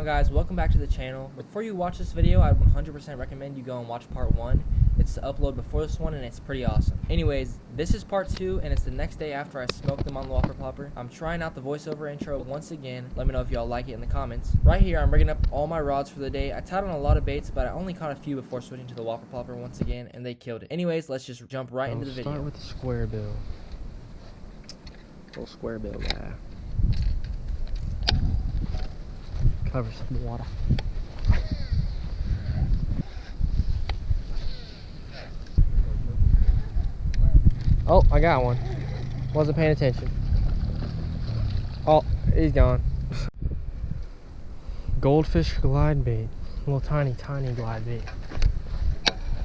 on, guys? Welcome back to the channel. Before you watch this video, I 100% recommend you go and watch part 1. It's uploaded before this one and it's pretty awesome. Anyways, this is part 2 and it's the next day after I smoked them on the Whopper Plopper. I'm trying out the voiceover intro once again. Let me know if y'all like it in the comments. Right here, I'm rigging up all my rods for the day. I tied on a lot of baits, but I only caught a few before switching to the Whopper Plopper once again, and they killed it. Anyways, let's just jump right into the video. Start with the square bill. Little square bill guy. Cover some water. Oh, I got one. Wasn't paying attention. Oh, he's gone. Goldfish glide bait. A little tiny glide bait.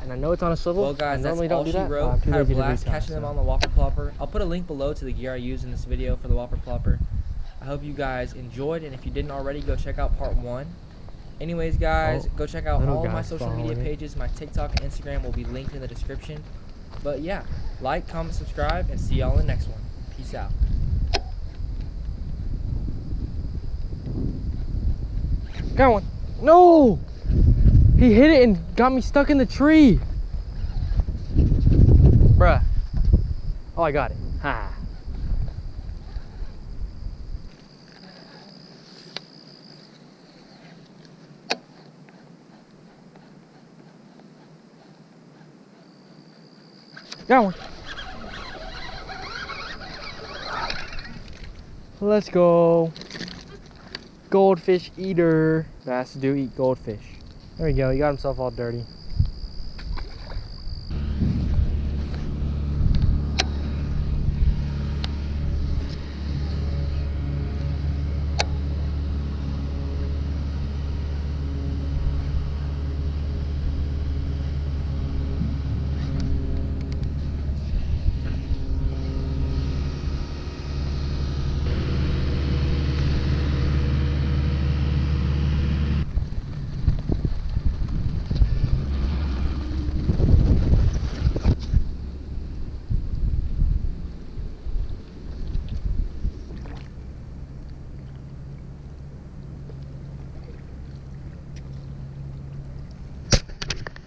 And I know it's on a swivel. Well, guys, that's all she wrote. Had a blast catching them on the Whopper Plopper. I'll put a link below to the gear I used in this video for the Whopper Plopper. I hope you guys enjoyed, and if you didn't already, go check out part 1. Anyways, guys, go check out all my social media pages. My TikTok and Instagram will be linked in the description. But yeah, like, comment, subscribe, and see y'all in the next one. Peace out. Got one. No! He hit it and got me stuck in the tree. Bruh. Oh, I got it. Ha. Got one. Let's go. Goldfish eater. Bass do eat goldfish. There we go. He got himself all dirty.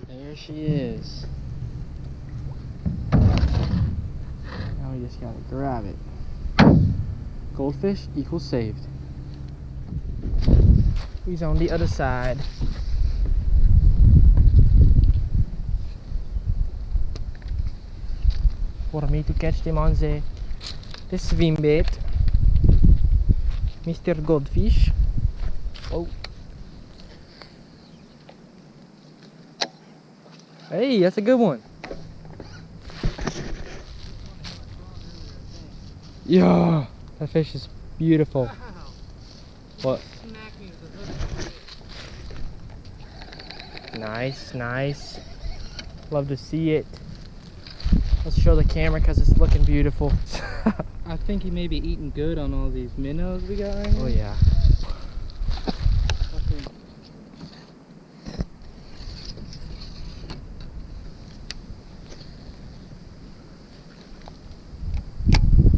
There she is. Now we just gotta grab it. Goldfish equals saved. He's on the other side. For me to catch them on the swim bait. Mr. Goldfish. Oh. Hey, that's a good one. Yeah, that fish is beautiful. What? Nice. Love to see it. Let's show the camera because it's looking beautiful. I think he may be eating good on all these minnows we got right here. Oh yeah.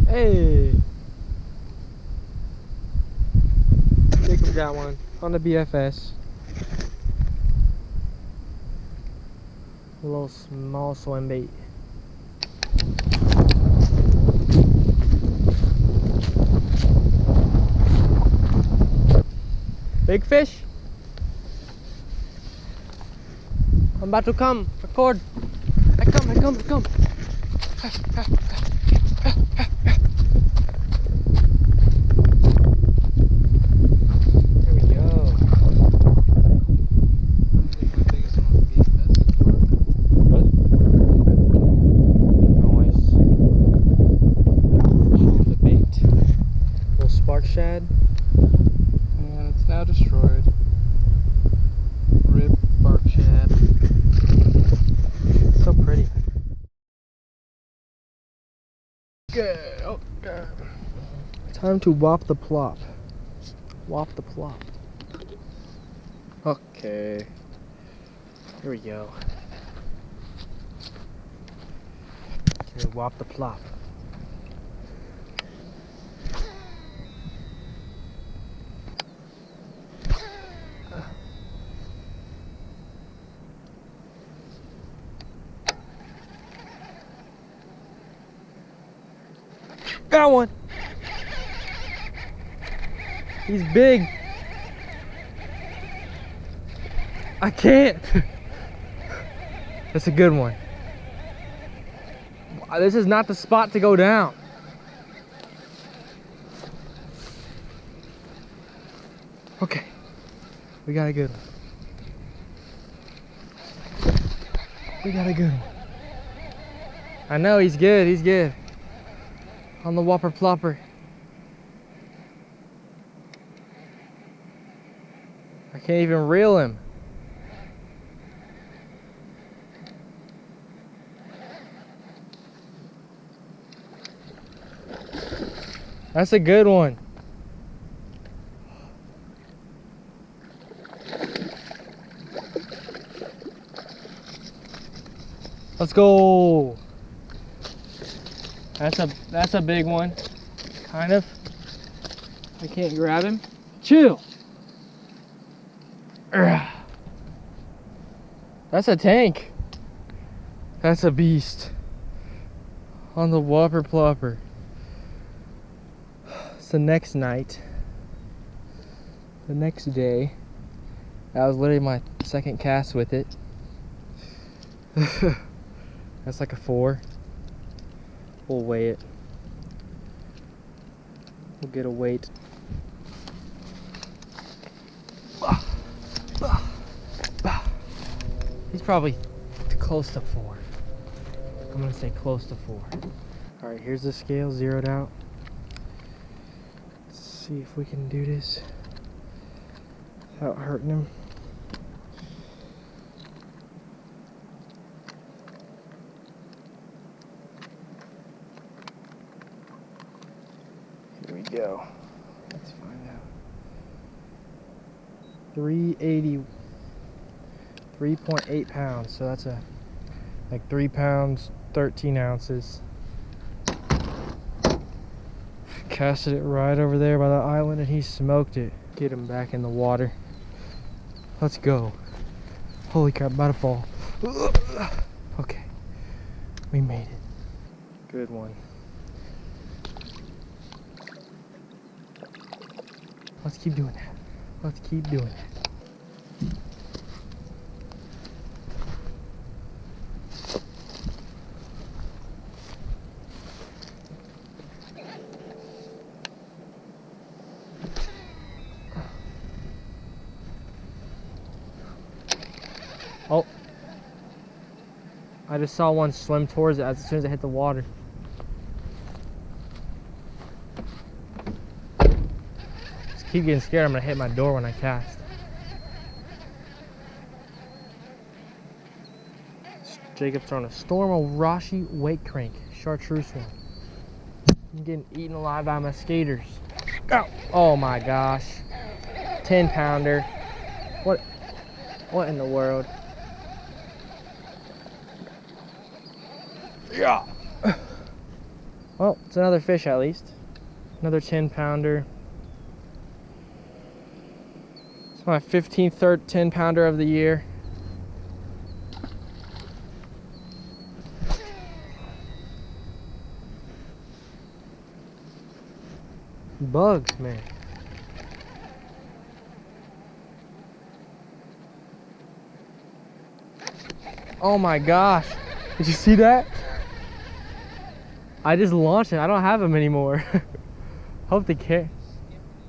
Hey! Jacob got one on the BFS. A little small swim bait. Big fish? I'm about to come. Record. I come. Shad, and it's now destroyed. Rip bark shad. So pretty. Good. Oh God. Time to whop the plop. Whop the plop. Okay. Here we go. Okay, whop the plop. Got one. He's big. I can't. That's a good one. This is not the spot to go down. Okay, we got a good one. We got a good one. I know he's good, he's good. On the Whopper Plopper. I can't even reel him. That's a good one. Let's go. That's a big one. Kind of. I can't grab him. Chill. That's a tank. That's a beast. On the Whopper Plopper. It's the next night. The next day. That was literally my second cast with it. That's like a 4. We'll weigh it. We'll get a weight. He's probably close to 4. I'm gonna say close to 4. All right, here's the scale zeroed out. Let's see if we can do this without hurting him. Here we go. Let's find out. 380. 3.8 pounds, so that's like 3 pounds, 13 ounces. Casted it right over there by the island and he smoked it. Get him back in the water. Let's go. Holy crap, about to fall. Okay, we made it. Good one. Let's keep doing that. Let's keep doing that. Oh, I just saw one swim towards it as soon as it hit the water. Just keep getting scared I'm gonna hit my door when I cast. Jacob's throwing a storm of Rashi weight crank, chartreuse one. I'm getting eaten alive by my skaters. Oh my gosh. 10 pounder. What in the world? Yeah. Well, it's another fish at least. Another 10 pounder. It's my 15th 10 pounder of the year. Bugs, man. Oh my gosh. Did you see that? I just launched it. I don't have them anymore. Hope the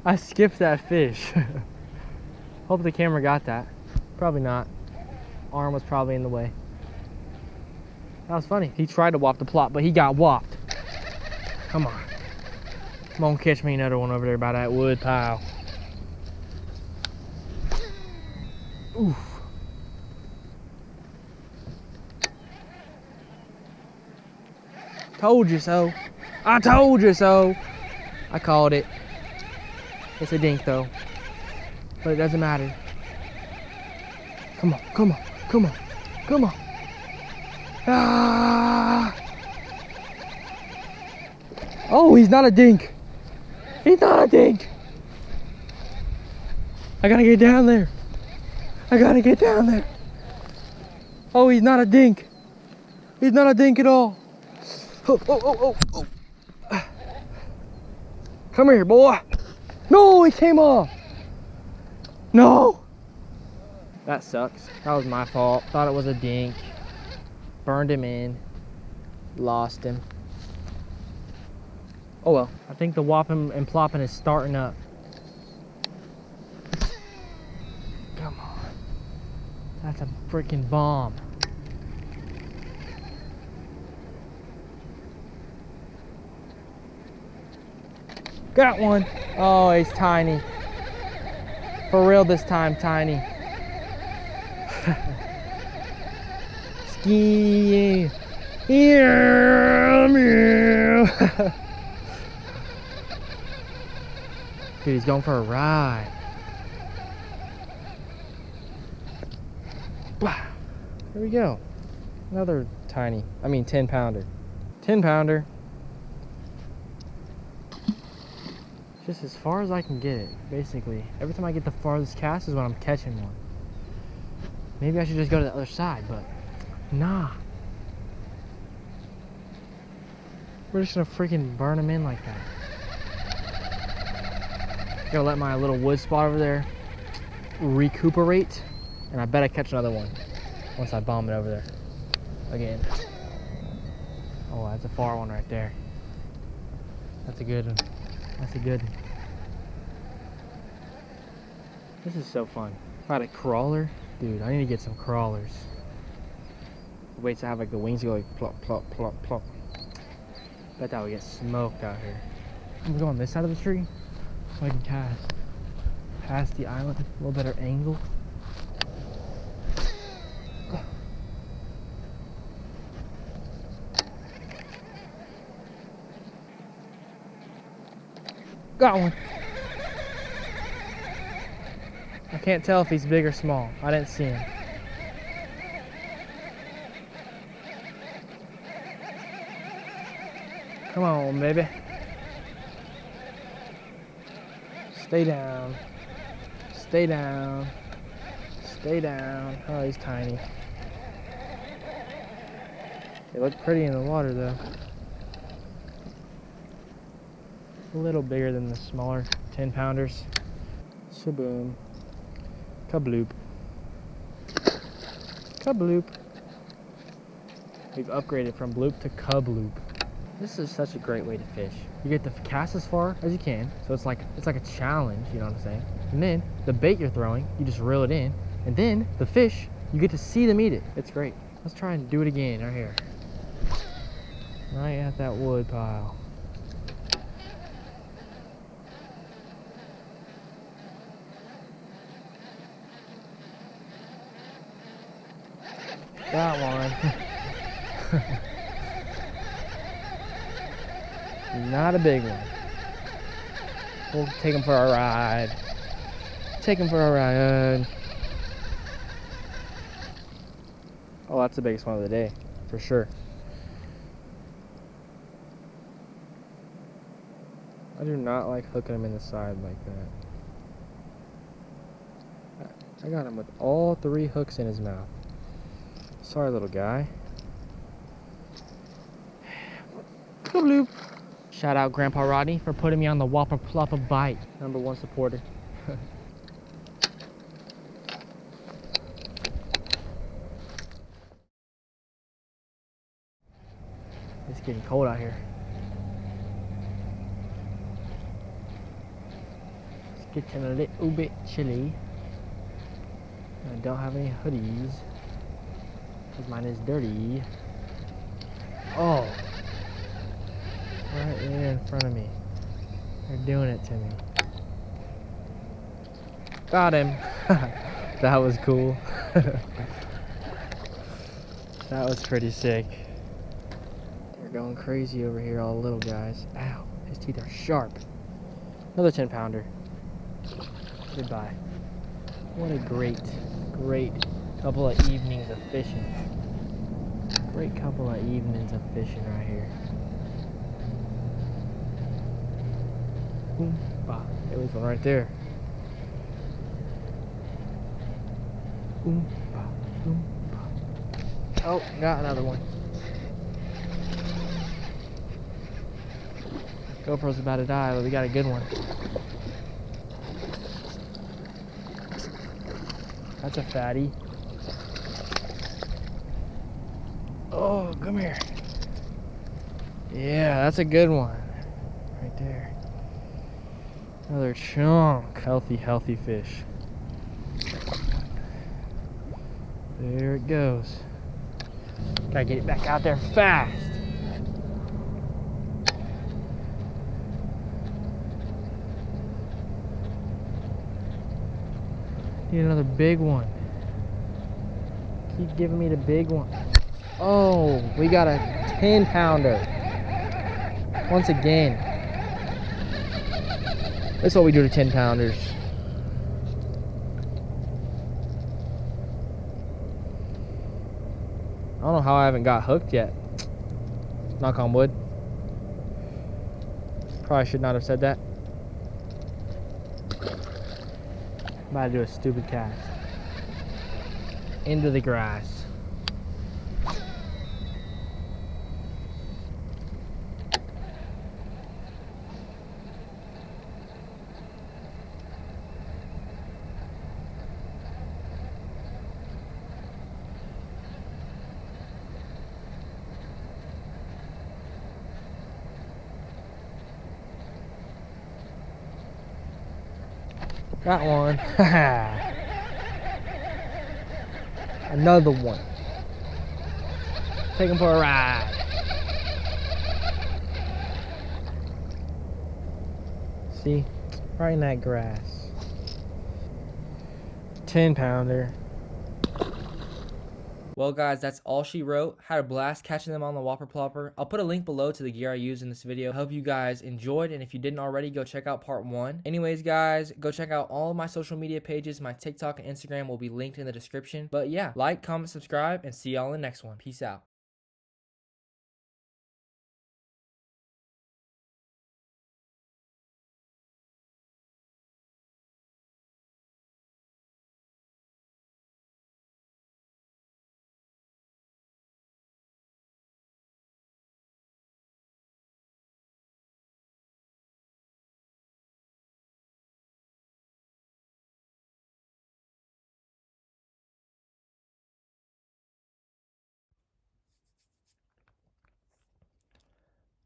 I skipped that fish. Hope the camera got that. Probably not. Arm was probably in the way. That was funny. He tried to whop the plop, but he got whopped. Come on. Come on, catch me another one over there by that wood pile. Oof. Told you so. I told you so. I called it. It's a dink though. But it doesn't matter. Come on, come on, come on, come on. Ah. Oh, he's not a dink. He's not a dink. I gotta get down there. I gotta get down there. Oh, he's not a dink. He's not a dink at all. Oh, oh, oh, oh, oh. Come here, boy. No, he came off. No. That sucks. That was my fault. Thought it was a dink. Burned him in. Lost him. Oh well. I think the whopping and plopping is starting up. Come on. That's a freaking bomb. Got one. Oh, he's tiny. For real this time, tiny. Ski. Dude, he's going for a ride. There we go. Another tiny, 10 pounder. 10 pounder. Just as far as I can get it, basically. Every time I get the farthest cast is when I'm catching one. Maybe I should just go to the other side, but nah. We're just gonna freaking burn them in like that. Gonna let my little wood spot over there recuperate, and I bet I catch another one once I bomb it over there again. Oh, that's a far one right there. That's a good one. That's a good one. This is so fun. If I had a crawler, dude, I need to get some crawlers. Wait to have like the wings go like plop, plop, plop, plop. Bet that would get smoked out here. I'm gonna go on this side of the tree so I can cast past the island, a little better angle. Got one. I can't tell if he's big or small. I didn't see him. Come on, baby. Stay down. Stay down. Stay down. Oh, he's tiny. They look pretty in the water, though. A little bigger than the smaller 10 pounders. Shaboom. Kabloop. Kabloop. We've upgraded from bloop to kabloop. This is such a great way to fish. You get to cast as far as you can, so it's like a challenge, you know what I'm saying? And then the bait you're throwing, you just reel it in, and then the fish, you get to see them eat it. It's great. Let's try and do it again right here. Right at that wood pile. Got one. Not a big one. We'll take him for a ride. Take him for a ride. Oh, that's the biggest one of the day, for sure. I do not like hooking him in the side like that. I got him with all 3 hooks in his mouth. Sorry, little guy. Bloop. Shout out Grandpa Rodney for putting me on the Whopper Plopper bite. #1 supporter. It's getting cold out here. It's getting a little bit chilly. I don't have any hoodies because mine is dirty. Oh. Right there in front of me. They're doing it to me. Got him. That was cool. That was pretty sick. They're going crazy over here, all the little guys. Ow, his teeth are sharp. Another 10 pounder. Goodbye. What a great couple of evenings of fishing. Great couple of evenings of fishing right here. Boom, bah. There was one right there. Boom, bah, boom, bah. Oh, got another one. GoPro's about to die, but we got a good one. That's a fatty. Oh, come here. Yeah, that's a good one. Right there. Another chunk. Healthy, healthy fish. There it goes. Gotta get it back out there fast. Need another big one. Keep giving me the big one. Oh, we got a 10-pounder. Once again. That's what we do to 10-pounders. I don't know how I haven't got hooked yet. Knock on wood. Probably should not have said that. I'm about to do a stupid cast. Into the grass. Got one. Another one. Take him for a ride. See? Right in that grass. 10-pounder. Well, guys, that's all she wrote. Had a blast catching them on the Whopper Plopper. I'll put a link below to the gear I used in this video. I hope you guys enjoyed, and if you didn't already, go check out part 1. Anyways, guys, go check out all of my social media pages. My TikTok and Instagram will be linked in the description. But yeah, like, comment, subscribe, and see y'all in the next one. Peace out.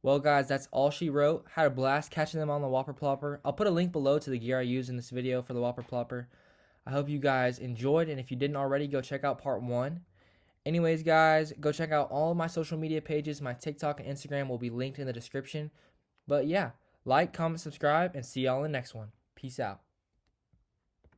Well, guys, that's all she wrote. Had a blast catching them on the Whopper Plopper. I'll put a link below to the gear I used in this video for the Whopper Plopper. I hope you guys enjoyed, and if you didn't already, go check out part 1. Anyways, guys, go check out all of my social media pages. My TikTok and Instagram will be linked in the description. But yeah, like, comment, subscribe, and see y'all in the next one. Peace out.